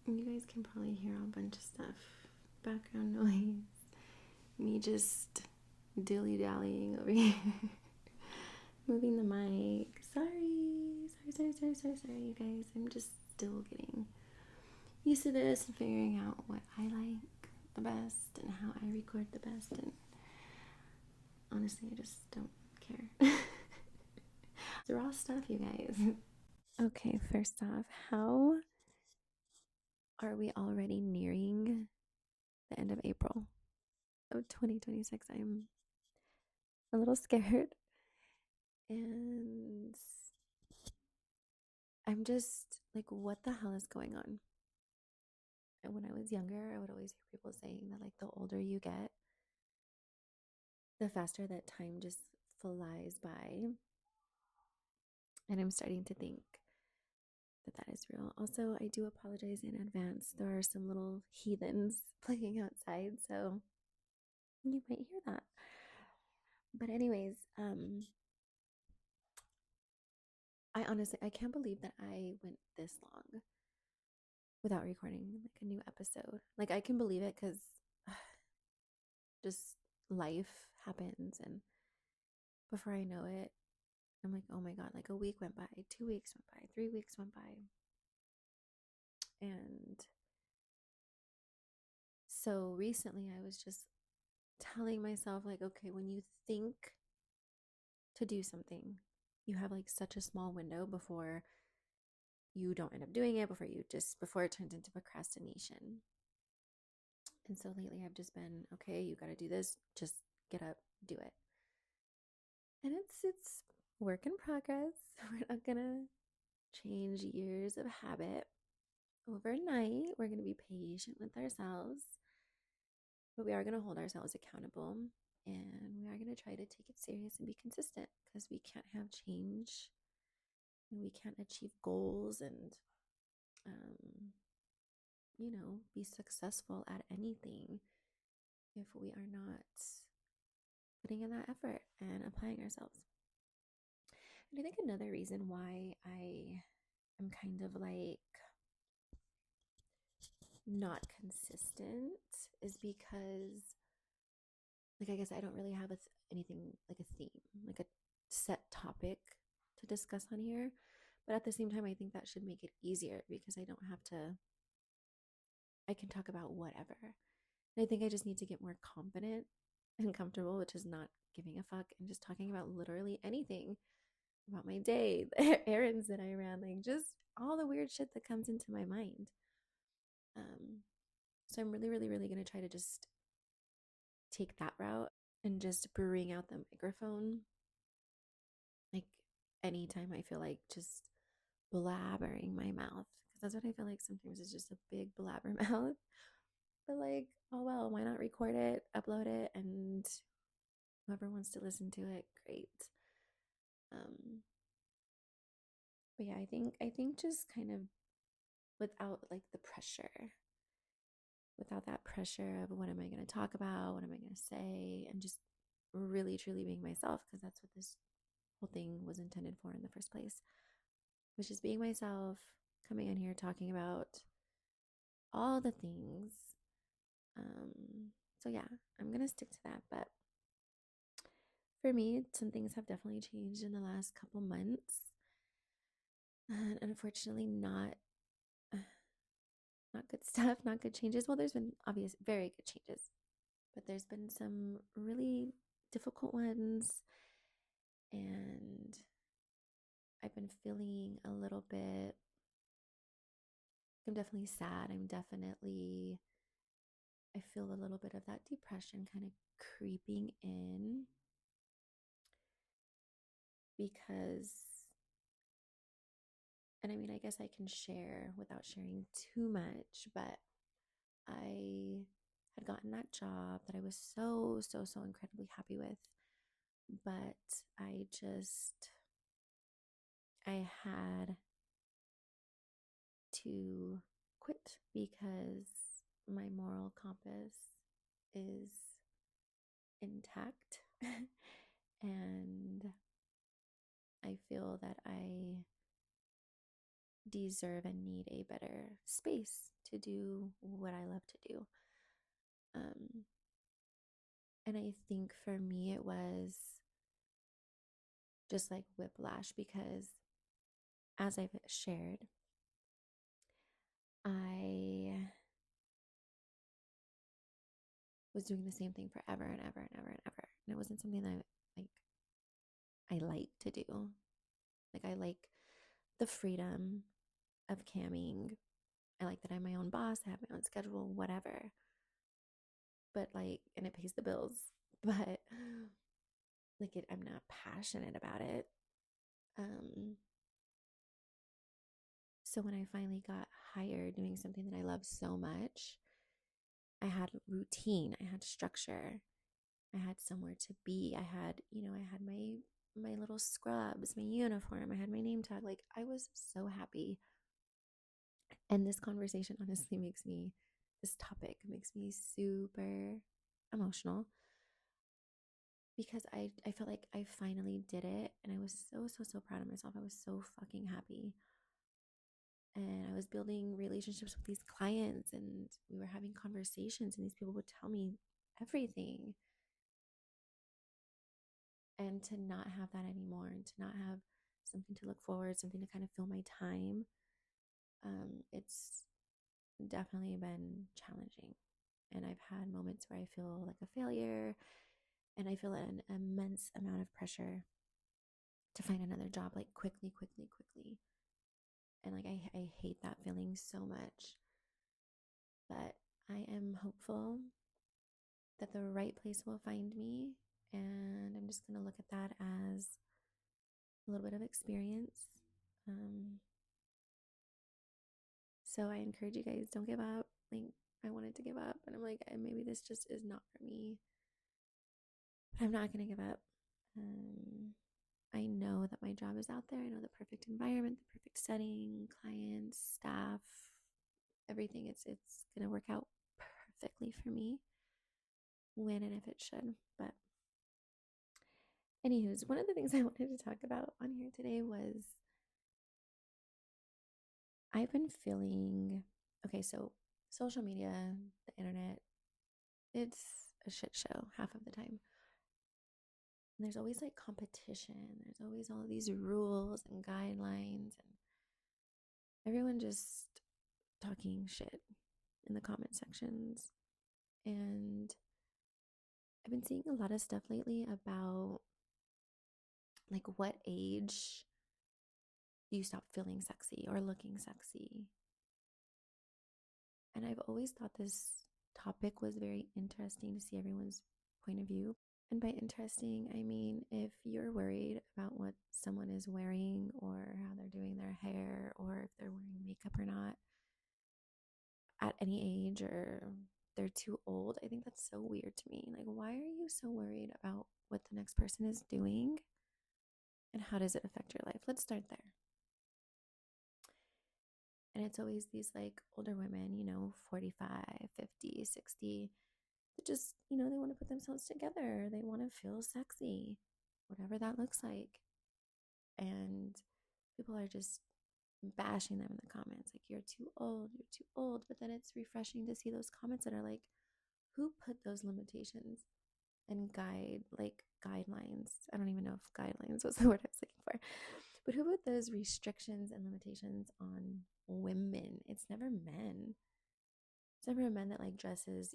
You guys can probably hear a bunch of stuff. Background noise. Me just dilly-dallying over here. Moving the mic. Sorry, you guys. I'm just still getting used to this and figuring out what I like the best and how I record the best. And honestly, I just don't care. It's raw stuff, you guys. Okay, first off, how are we already nearing the end of April of 2026? I'm a little scared. And I'm just like, what the hell is going on? And when I was younger, I would always hear people saying that, like, the older you get, the faster that time just flies by. And I'm starting to think that that is real. Also, I do apologize in advance. There are some little heathens playing outside, so you might hear that. But anyways, I honestly I can't believe that I went this long without recording like a new episode. Like I can believe it because just life happens, and before I know it, I'm like, oh my god, like a week went by, 2 weeks went by, 3 weeks went by. And so recently I was just telling myself, like, okay, when you think to do something, you have like such a small window before you don't end up doing it, before it turns into procrastination. And so lately I've just been, okay, you got to do this, just get up, do it. And it's work in progress. We're not gonna change years of habit overnight. We're gonna be patient with ourselves, but we are gonna hold ourselves accountable, and we are gonna try to take it serious and be consistent, because we can't have change and we can't achieve goals and um, be successful at anything if we are not putting in that effort and applying ourselves. And I think another reason why I am kind of like not consistent is because, like, I guess I don't really have anything like a theme, like a set topic to discuss on here. But at the same time, I think that should make it easier because I can talk about whatever. And I think I just need to get more confident and comfortable, which is not giving a fuck and just talking about literally anything about my day, the errands that I ran, like just all the weird shit that comes into my mind. Um, so I'm really, really, really going to try to just take that route and just bring out the microphone like anytime I feel like just blabbering my mouth, because that's what I feel like sometimes is just a big blabber mouth. But like, oh well, why not record it, upload it, and whoever wants to listen to it, great. Um, but yeah, I think just kind of without like the pressure, without that pressure of what am I going to talk about, what am I going to say, and just really truly being myself, because that's what this whole thing was intended for in the first place, which is being myself, coming on here talking about all the things. So yeah, I'm gonna stick to that. But for me, some things have definitely changed in the last couple months, and unfortunately, not good stuff, not good changes. Well, there's been obvious, very good changes, but there's been some really difficult ones, and I've been feeling a little bit. I'm definitely sad. I feel a little bit of that depression kind of creeping in, because, and I mean, I guess I can share without sharing too much, but I had gotten that job that I was so, so, so incredibly happy with. But I had to quit because my moral compass is intact. And I feel that I deserve and need a better space to do what I love to do. Um, and I think for me, it was just like whiplash because, as I've shared, I was doing the same thing forever and ever and ever and ever. And it wasn't something that like I like to do. Like I like the freedom of camming. I like that I'm my own boss, I have my own schedule, whatever. But like, and it pays the bills. But like I'm not passionate about it. Um, so when I finally got hired doing something that I love so much, I had routine, I had structure, I had somewhere to be. I had, I had my little scrubs, my uniform, I had my name tag. Like I was so happy. And this conversation honestly this topic makes me super emotional because I felt like I finally did it and I was so proud of myself. I was so fucking happy. And I was building relationships with these clients and we were having conversations and these people would tell me everything. And to not have that anymore and to not have something to look forward, something to kind of fill my time, it's definitely been challenging. And I've had moments where I feel like a failure and I feel an immense amount of pressure to find another job like quickly, quickly, quickly. And like I hate that feeling so much. But I am hopeful that the right place will find me. And I'm just going to look at that as a little bit of experience. Um, so I encourage you guys, don't give up. Like, I wanted to give up, and I'm like, maybe this just is not for me. But I'm not going to give up. I know that my job is out there. I know the perfect environment, the perfect setting, clients, staff, everything. It's going to work out perfectly for me when and if it should. But anywho's, one of the things I wanted to talk about on here today was I've been feeling okay, so social media, the internet, it's a shit show half of the time. And there's always like competition. There's always all these rules and guidelines and everyone just talking shit in the comment sections. And I've been seeing a lot of stuff lately about like what age do you stop feeling sexy or looking sexy? And I've always thought this topic was very interesting to see everyone's point of view. And by interesting, I mean if you're worried about what someone is wearing or how they're doing their hair or if they're wearing makeup or not at any age or they're too old, I think that's so weird to me. Like, why are you so worried about what the next person is doing and how does it affect your life? Let's start there. And it's always these like older women, 45, 50, 60, that just, they want to put themselves together. They want to feel sexy, whatever that looks like. And people are just bashing them in the comments like, you're too old, you're too old. But then it's refreshing to see those comments that are like, who put those limitations and guidelines? I don't even know if guidelines was the word I was looking for. But who put those restrictions and limitations on women? It's never men. It's never men that like dresses,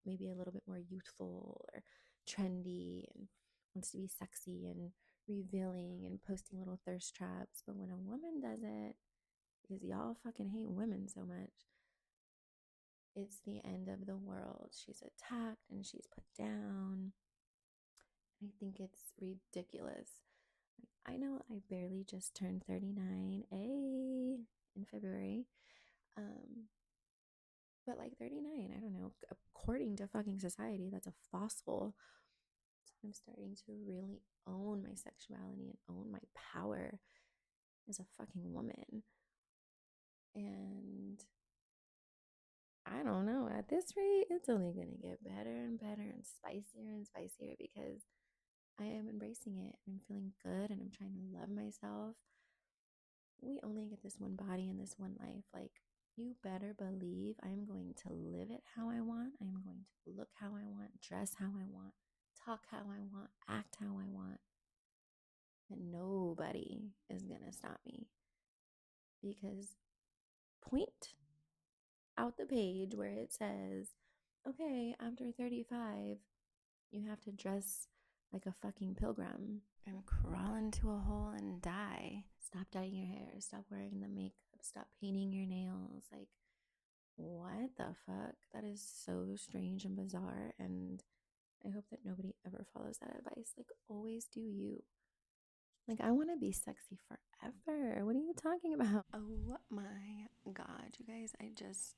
maybe a little bit more youthful or trendy and wants to be sexy and revealing and posting little thirst traps. But when a woman does it, because y'all fucking hate women so much, it's the end of the world. She's attacked and she's put down. I think it's ridiculous. I know I barely just turned 39 in February. But like 39, I don't know, according to fucking society, that's a fossil. So I'm starting to really own my sexuality and own my power as a fucking woman. And I don't know, at this rate, it's only going to get better and better and spicier because I am embracing it. I'm feeling good and I'm trying to love myself. We only get this one body and this one life. Like, You better believe I'm going to live it how I want. I'm going to look how I want, dress how I want, talk how I want, act how I want. And nobody is going to stop me because point out the page where it says, okay, after 35, you have to dress like a fucking pilgrim and crawl into a hole and die. Stop dyeing your hair. Stop wearing the makeup. Stop painting your nails. Like, what the fuck? That is so strange and bizarre. And I hope that nobody ever follows that advice. Like, always do you. Like, I want to be sexy forever. What are you talking about? Oh my God, you guys, I just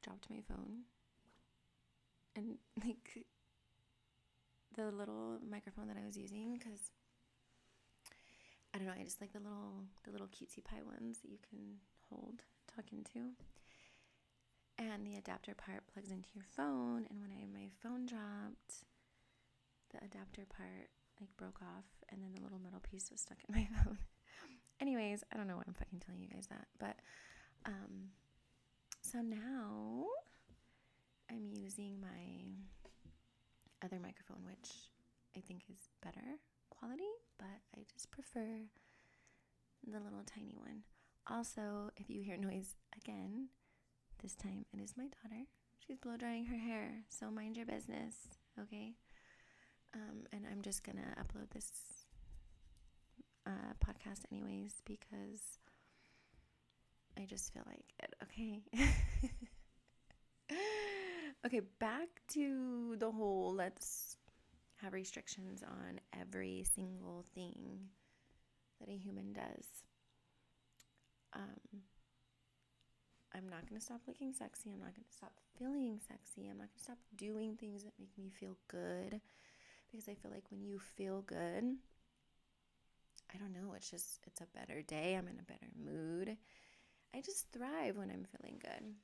dropped my phone. And, like, the little microphone that I was using, because I don't know, I just like the little cutesy pie ones that you can hold, talk into. And the adapter part plugs into your phone, and when my phone dropped, the adapter part like broke off, and then the little metal piece was stuck in my phone. Anyways, I don't know why I'm fucking telling you guys that, but so now I'm using my other microphone, which I think is better quality, but I just prefer the little tiny one. Also, if you hear noise again, this time it is my daughter. She's blow drying her hair, so mind your business, okay? And I'm just gonna upload this podcast anyways because I just feel like it, okay? Okay, back to the whole let's have restrictions on every single thing that a human does. I'm not going to stop looking sexy. I'm not going to stop feeling sexy. I'm not going to stop doing things that make me feel good because I feel like when you feel good, I don't know, it's a better day. I'm in a better mood. I just thrive when I'm feeling good.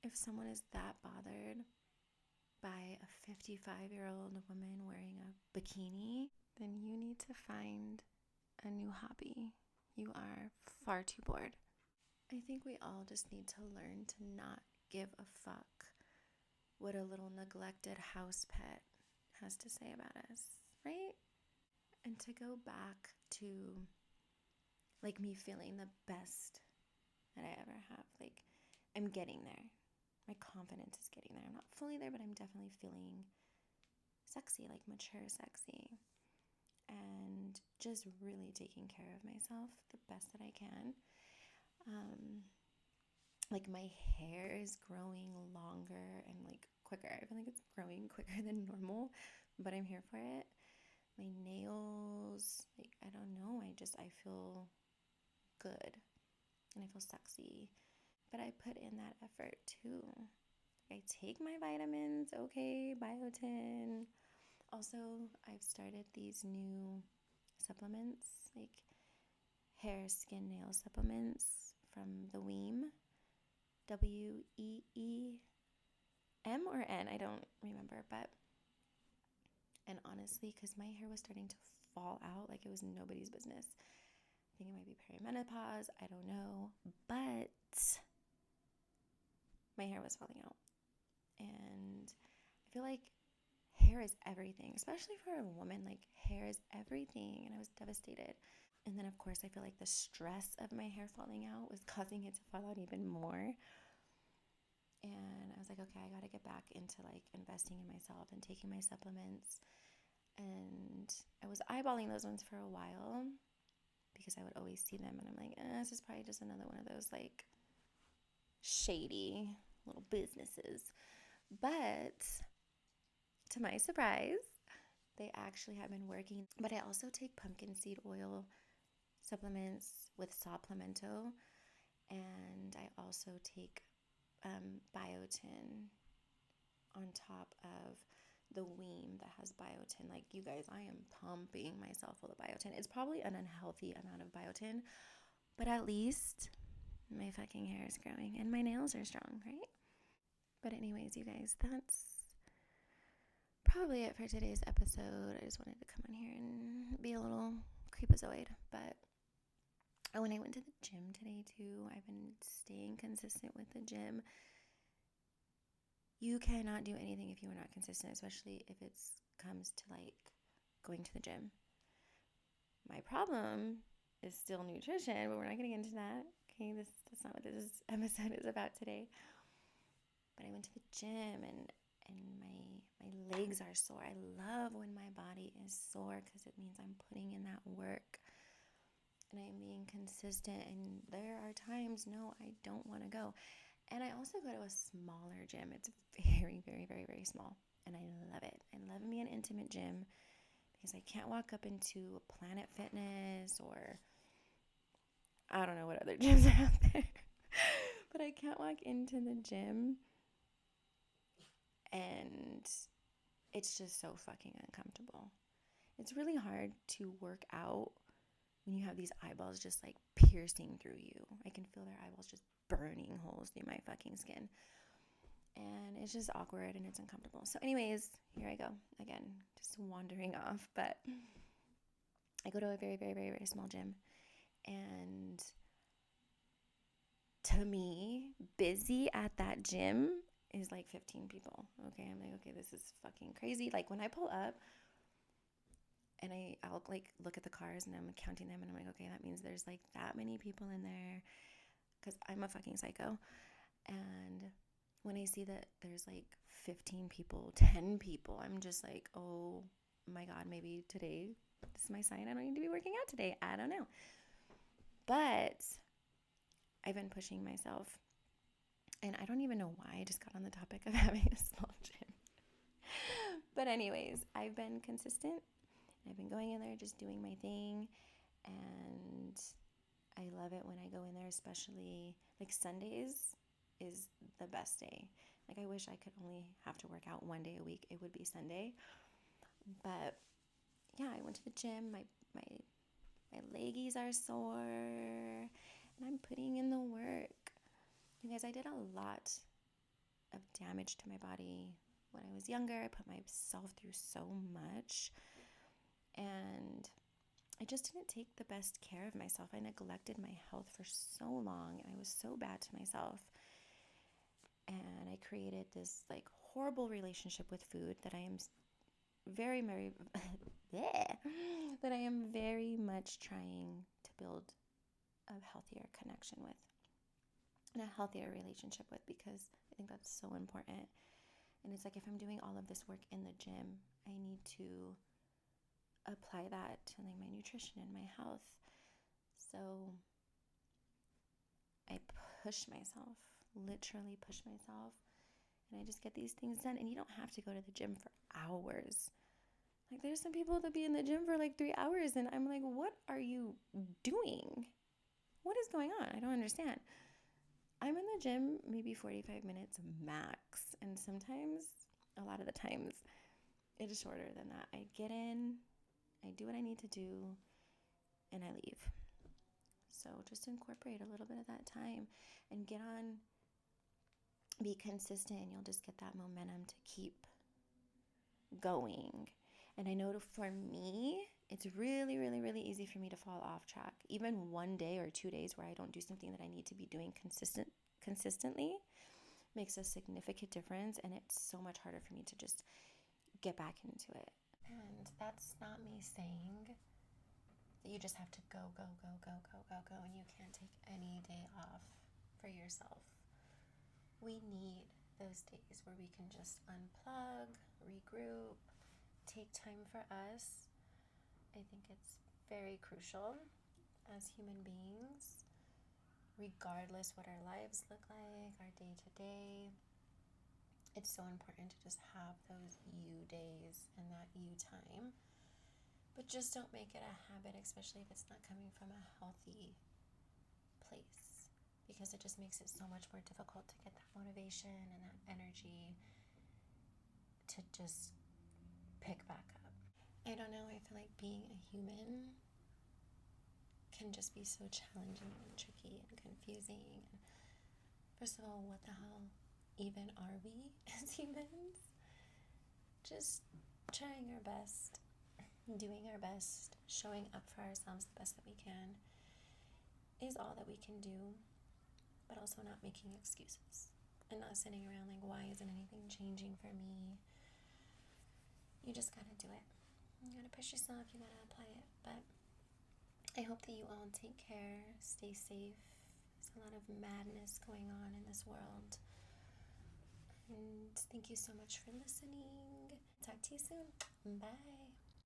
If someone is that bothered by a 55-year-old woman wearing a bikini, then you need to find a new hobby. You are far too bored. I think we all just need to learn to not give a fuck what a little neglected house pet has to say about us, right? And to go back to like me feeling the best that I ever have. Like, I'm getting there. My confidence is getting there. I'm not fully there, but I'm definitely feeling sexy, like mature sexy. And just really taking care of myself the best that I can. Like my hair is growing longer and like quicker. I feel like it's growing quicker than normal, but I'm here for it. My nails, like I don't know, I feel good and I feel sexy. But I put in that effort too. I take my vitamins, okay, biotin. Also, I've started these new supplements, like hair, skin, nail supplements from the Weem. WEEM or N, I don't remember, but and honestly, because my hair was starting to fall out like it was nobody's business. I think it might be perimenopause, I don't know, but my hair was falling out. And I feel like hair is everything, especially for a woman. Like, hair is everything, and I was devastated. And then, of course, I feel like the stress of my hair falling out was causing it to fall out even more. And I was like, okay, I got to get back into like investing in myself and taking my supplements. And I was eyeballing those ones for a while because I would always see them. And I'm like, this is probably just another one of those like shady little businesses. But to my surprise, they actually have been working. But I also take pumpkin seed oil supplements with saw pimento. And I also take biotin on top of the Weem that has biotin. Like, you guys, I am pumping myself full of biotin. It's probably an unhealthy amount of biotin, but at least my fucking hair is growing and my nails are strong, right? But anyways, you guys, that's probably it for today's episode. I just wanted to come on here and be a little creepazoid, but Oh, when I went to the gym today too, I've been staying consistent with the gym. You cannot do anything if you are not consistent, especially if it comes to like going to the gym. My problem is still nutrition, but we're not going to get into that. Okay, that's not what this episode is about today. But I went to the gym and my legs are sore. I love when my body is sore because it means I'm putting in that work and I'm being consistent. And there are times, no, I don't want to go. And I also go to a smaller gym. It's very, very, very, very small. And I love it. I love me an intimate gym because I can't walk up into Planet Fitness or I don't know what other gyms are out there. But I can't walk into the gym and it's just so fucking uncomfortable. It's really hard to work out when you have these eyeballs just like piercing through you. I can feel their eyeballs just burning holes through my fucking skin. And it's just awkward and it's uncomfortable. So anyways, here I go. Again, just wandering off. But I go to a very, very, very, very small gym. And to me, busy at that gym is like 15 people. Okay, I'm like, okay, this is fucking crazy. Like when I pull up and I'll like look at the cars and I'm counting them and I'm like, okay, that means there's like that many people in there because I'm a fucking psycho. And when I see that there's like 15 people, 10 people, I'm just like, oh my God, maybe today, this is my sign. I don't need to be working out today. I don't know. But I've been pushing myself. And I don't even know why I just got on the topic of having a small gym. But anyways, I've been consistent. I've been going in there, just doing my thing. And I love it when I go in there, especially like Sundays is the best day. Like I wish I could only have to work out one day a week. It would be Sunday. But yeah, I went to the gym. My leggies are sore and I'm putting in the work. You guys, I did a lot of damage to my body when I was younger. I put myself through so much and I just didn't take the best care of myself. I neglected my health for so long and I was so bad to myself. And I created this like horrible relationship with food that I am very, very, that I am very much trying to build a healthier connection with and a healthier relationship with because I think that's so important. And it's like if I'm doing all of this work in the gym, I need to apply that to like my nutrition and my health. So I push myself, literally push myself, and I just get these things done. And you don't have to go to the gym for hours. Like there's some people that be in the gym for like 3 hours and I'm like, what are you doing? What is going on? I don't understand. I'm in the gym maybe 45 minutes max. And sometimes, a lot of the times, it is shorter than that. I get in, I do what I need to do, and I leave. So just incorporate a little bit of that time and get on, be consistent, and you'll just get that momentum to keep going. And I know for me, it's really, really, really easy for me to fall off track. Even one day or 2 days where I don't do something that I need to be doing consistently makes a significant difference. And it's so much harder for me to just get back into it. And that's not me saying that you just have to go, and you can't take any day off for yourself. We need those days where we can just unplug, regroup, take time for us. I think it's very crucial as human beings, regardless what our lives look like, our day-to-day. It's so important to just have those you days and that you time. But just don't make it a habit, especially if it's not coming from a healthy place, because it just makes it so much more difficult to get that motivation and that energy to just pick back up. I don't know, I feel like being a human can just be so challenging and tricky and confusing. And first of all, what the hell even are we as humans? Just trying our best, doing our best, showing up for ourselves the best that we can. is all that we can do, but also not making excuses and not sitting around like, why isn't anything changing for me? You just gotta do it. You gotta push yourself, you gotta apply it. But I hope that you all take care, stay safe. There's a lot of madness going on in this world. And thank you so much for listening. Talk to you soon. Bye.